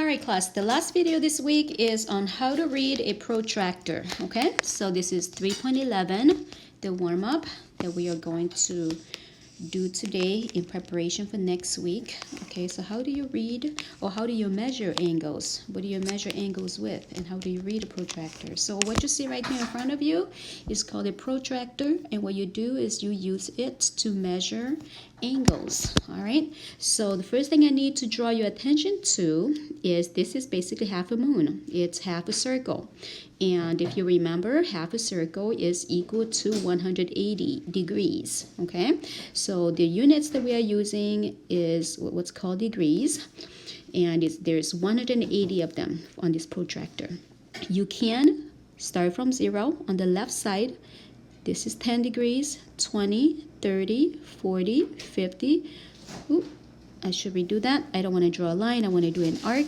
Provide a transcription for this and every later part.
Alright class, the last video this week is on how to read a protractor, okay? So this is 3.11, the warm-up that we are going to do today in preparation for next week. Okay, so how do you read or how do you measure angles? What do you measure angles with, and how do you read a protractor? So what you see right here in front of you is called a protractor, and what you do is you use it to measure angles. All right, so the first thing I need to draw your attention to is this is basically half a moon. It's half a circle, and if you remember, half a circle is equal to 180 degrees. Okay, so the units that we are using is what's called degrees, and there's 180 of them on this protractor. You can start from 0 on the left side. This is 10 degrees, 20, 30, 40, 50. Ooh, I should redo that. I don't want to draw a line. I want to do an arc.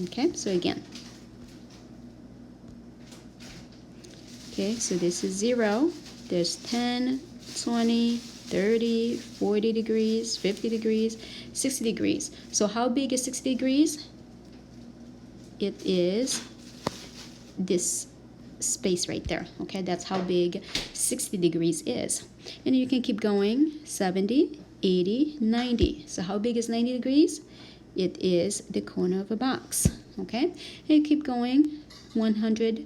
Okay, so again. Okay, so this is 0. There's 10, 20, 30, 40 degrees, 50 degrees, 60 degrees. So how big is 60 degrees? It is this space right there. Okay, that's how big 60 degrees is. And you can keep going. 70, 80, 90. So how big is 90 degrees? It is the corner of a box. Okay, and you keep going. 100,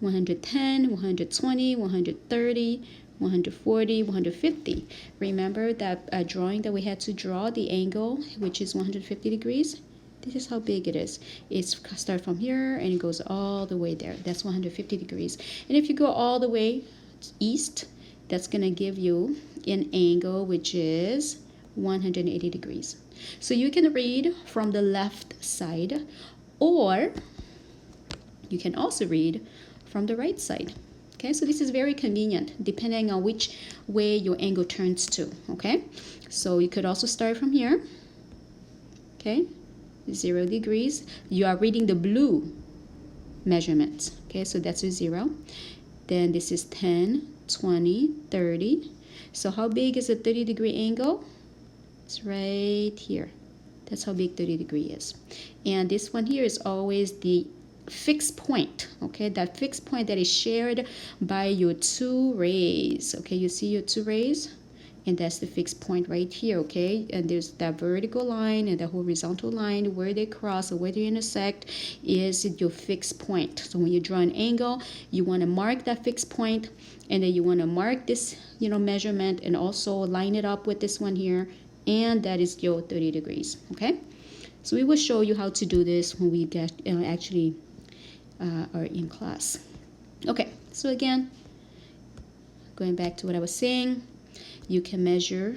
110, 120, 130, 140, 150. Remember that drawing that we had to draw the angle, which is 150 degrees? This is how big it is. It's start from here and it goes all the way there. That's 150 degrees. And if you go all the way east, that's going to give you an angle which is 180 degrees. So you can read from the left side, or you can also read from the right side. Okay, so this is very convenient depending on which way your angle turns to. Okay, so you could also start from here. Okay, 0 degrees. You are reading the blue measurements. Okay, so that's a 0. Then this is 10, 20, 30. So how big is a 30-degree angle? It's right here. That's how big 30 degree is. And this one here is always the fixed point. Okay, that fixed point that is shared by your two rays. Okay, you see your two rays? And that's the fixed point right here. Okay, and there's that vertical line and the horizontal line where they cross or where they intersect is your fixed point. So when you draw an angle, you want to mark that fixed point, and then you want to mark this measurement and also line it up with this one here, and that is your 30 degrees. Okay, so we will show you how to do this when we get actually are in class. Okay, so again, going back to what I was saying, you can measure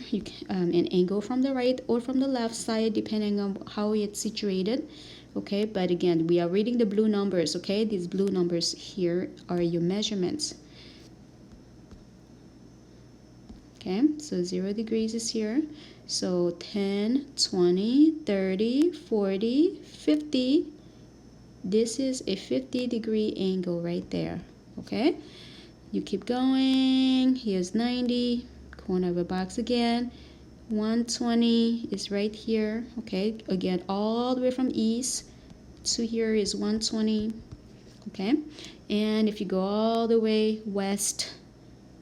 an angle from the right or from the left side depending on how it's situated. Okay, but again, we are reading the blue numbers. Okay, these blue numbers here are your measurements. Okay, so 0 degrees is here. So 10, 20, 30, 40, 50. This is a 50-degree angle right there. Okay, you keep going. Here's 90. Corner of a box again. 120 is right here. Okay, again, all the way from east to here is 120. Okay, and if you go all the way west,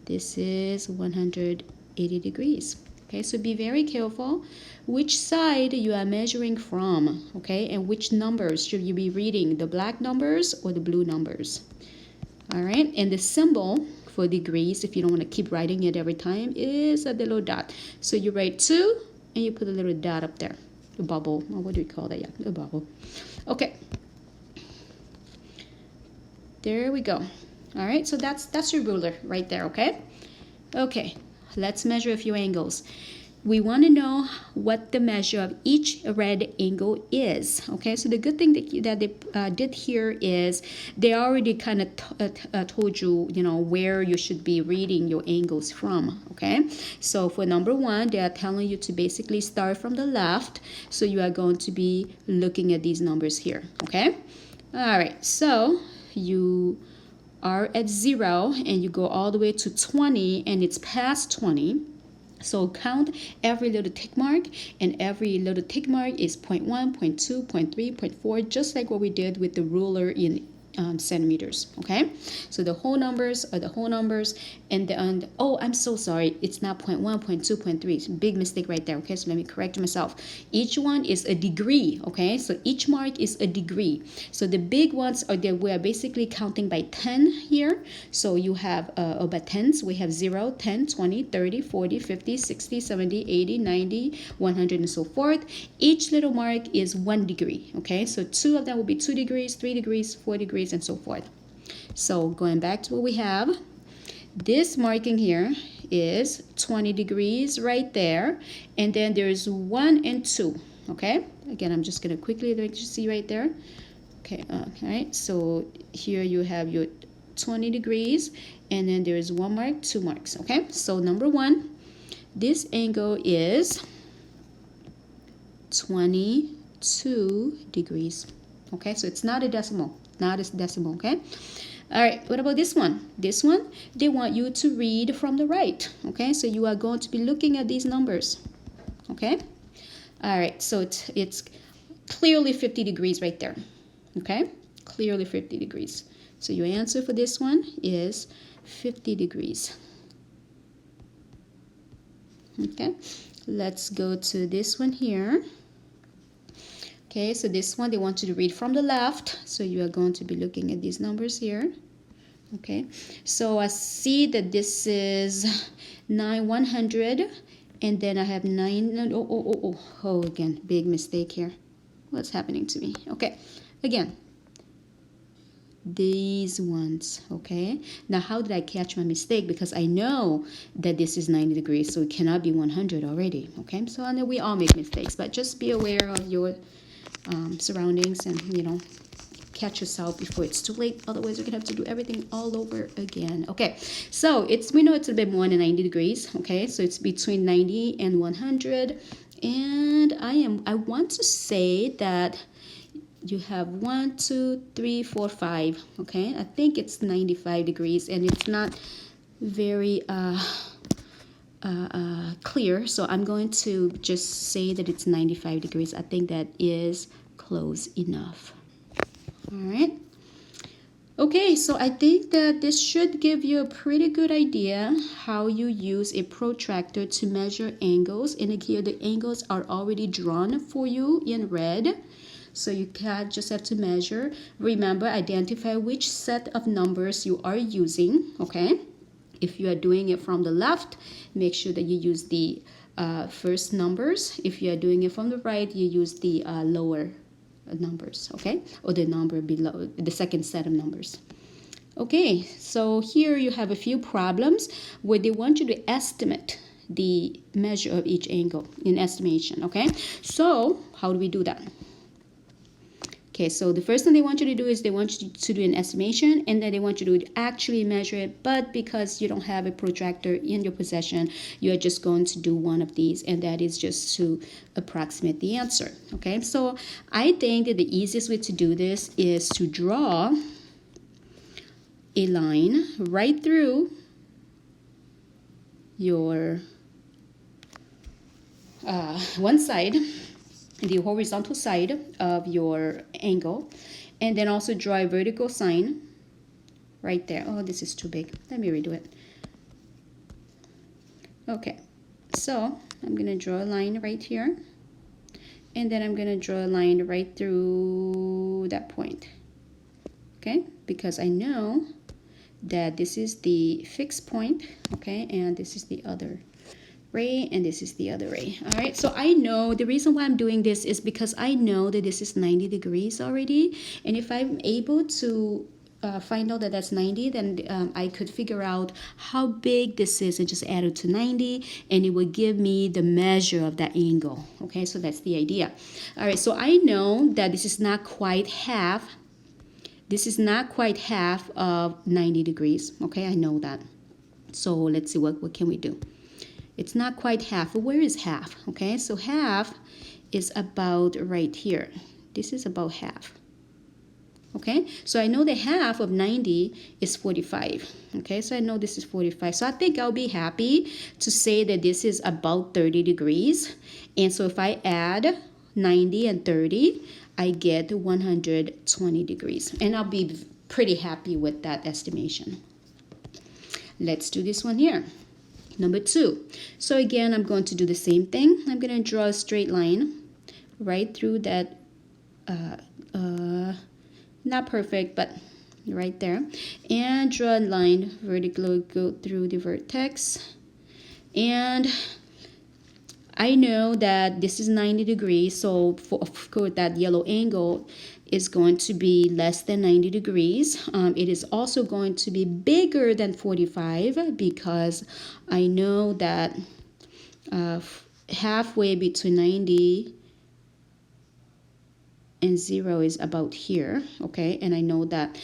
this is 180 degrees. Okay, so be very careful which side you are measuring from. Okay, and which numbers should you be reading, the black numbers or the blue numbers? All right, and the symbol for degrees, if you don't want to keep writing it every time, is a little dot. So you write 2 and you put a little dot up there, a bubble, or what do we call that? Yeah, a bubble. Okay, there we go. All right, so that's your ruler right there. Okay, let's measure a few angles. We want to know what the measure of each red angle is. Okay, so the good thing that they did here is they already kind of told you, where you should be reading your angles from. Okay, so for number 1, they are telling you to basically start from the left. So you are going to be looking at these numbers here. Okay, all right, so you are at 0 and you go all the way to 20 and it's past 20. So count every little tick mark, and every little tick mark is 0.1, 0.2, 0.3, 0.4, just like what we did with the ruler in centimeters. Okay, so the whole numbers are the whole numbers, and oh, I'm so sorry, it's not 0.1, 0.2, 0.3. It's a big mistake right there. Okay, so let me correct myself. Each one is a degree. Okay, so each mark is a degree. So the big ones are that we are basically counting by 10 here. So you have by tens, we have 0, 10, 20, 30, 40, 50, 60, 70, 80, 90, 100, and so forth. Each little mark is 1 degree. Okay, so 2 of them will be 2 degrees, 3 degrees, 4 degrees, and so forth. So going back to what we have, this marking here is 20 degrees right there, and then there's 1 and 2. Okay, again, I'm just going to quickly let you see right there. Okay, okay, so here you have your 20 degrees, and then there's 1 mark, 2 marks. Okay, so number 1, this angle is 22 degrees. Okay, so it's not a decimal, okay? All right, what about this one? This one, they want you to read from the right. Okay, so you are going to be looking at these numbers. Okay, all right, so it's clearly 50 degrees right there. Okay, clearly 50 degrees. So your answer for this one is 50 degrees. Okay, let's go to this one here. Okay, so this one, they want you to read from the left. So you are going to be looking at these numbers here. Okay, so I see that this is 100, and then I have 9, oh, again, big mistake here. What's happening to me? Okay, again, these ones. Okay, now how did I catch my mistake? Because I know that this is 90 degrees, so it cannot be 100 already. Okay, so I know we all make mistakes, but just be aware of your surroundings, and catch yourself before it's too late. Otherwise you're gonna have to do everything all over again. Okay, so we know it's a bit more than 90 degrees. Okay, so it's between 90 and 100, and I want to say that you have 1, 2, 3, 4, 5. Okay, I think it's 95 degrees, and it's not very clear, so I'm going to just say that it's 95 degrees. I think that is close enough. All right. Okay, so I think that this should give you a pretty good idea how you use a protractor to measure angles. And here the angles are already drawn for you in red. So you just have to measure. Remember, identify which set of numbers you are using, okay? If you are doing it from the left, make sure that you use the first numbers. If you are doing it from the right, you use the lower numbers, okay? Or the number below, the second set of numbers. Okay, so here you have a few problems where they want you to estimate the measure of each angle in estimation, okay? So how do we do that? Okay, so the first thing they want you to do is they want you to do an estimation, and then they want you to actually measure it. But because you don't have a protractor in your possession, you're just going to do one of these, and that is just to approximate the answer. Okay, so I think that the easiest way to do this is to draw a line right through your one side, the horizontal side of your angle, and then also draw a vertical line right there. Oh, this is too big. Let me redo it. Okay, so I'm gonna draw a line right here, and then I'm gonna draw a line right through that point. Okay, because I know that this is the fixed point, okay, and this is the other ray, and this is the other ray. All right, so I know the reason why I'm doing this is because I know that this is 90 degrees already, and if I'm able to find out that that's 90, then I could figure out how big this is and just add it to 90, and it would give me the measure of that angle. Okay, so that's the idea. All right, so I know that this is not quite half. This is not quite half of 90 degrees. Okay, I know that. So let's see, what can we do? It's not quite half. Where is half? Okay, so half is about right here. This is about half. Okay, so I know the half of 90 is 45. Okay, so I know this is 45. So I think I'll be happy to say that this is about 30 degrees. And so if I add 90 and 30, I get 120 degrees. And I'll be pretty happy with that estimation. Let's do this one here. Number 2. So again, I'm going to do the same thing. I'm going to draw a straight line right through that, not perfect, but right there. And draw a line vertically, go through the vertex. And I know that this is 90 degrees, so of course that yellow angle is going to be less than 90 degrees. It is also going to be bigger than 45 because I know that halfway between 90 and 0 is about here, okay? And I know that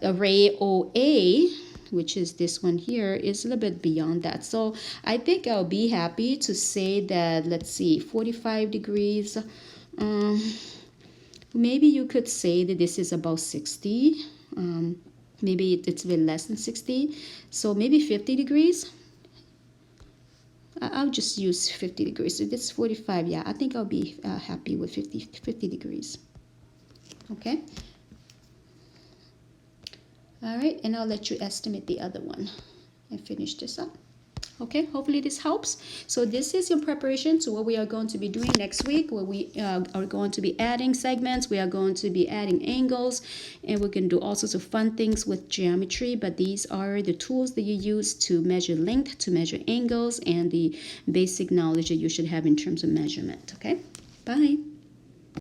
array OA, which is this one here, is a little bit beyond that. So I think I'll be happy to say that, let's see, 45 degrees. Maybe you could say that this is about 60. Maybe it's a bit less than 60. So maybe 50 degrees. I'll just use 50 degrees. So this is 45. Yeah, I think I'll be happy with 50 degrees. Okay. All right, and I'll let you estimate the other one and finish this up. Okay, hopefully this helps. So this is your preparation to what we are going to be doing next week, where we are going to be adding segments, we are going to be adding angles, and we can do all sorts of fun things with geometry, but these are the tools that you use to measure length, to measure angles, and the basic knowledge that you should have in terms of measurement. Okay, bye.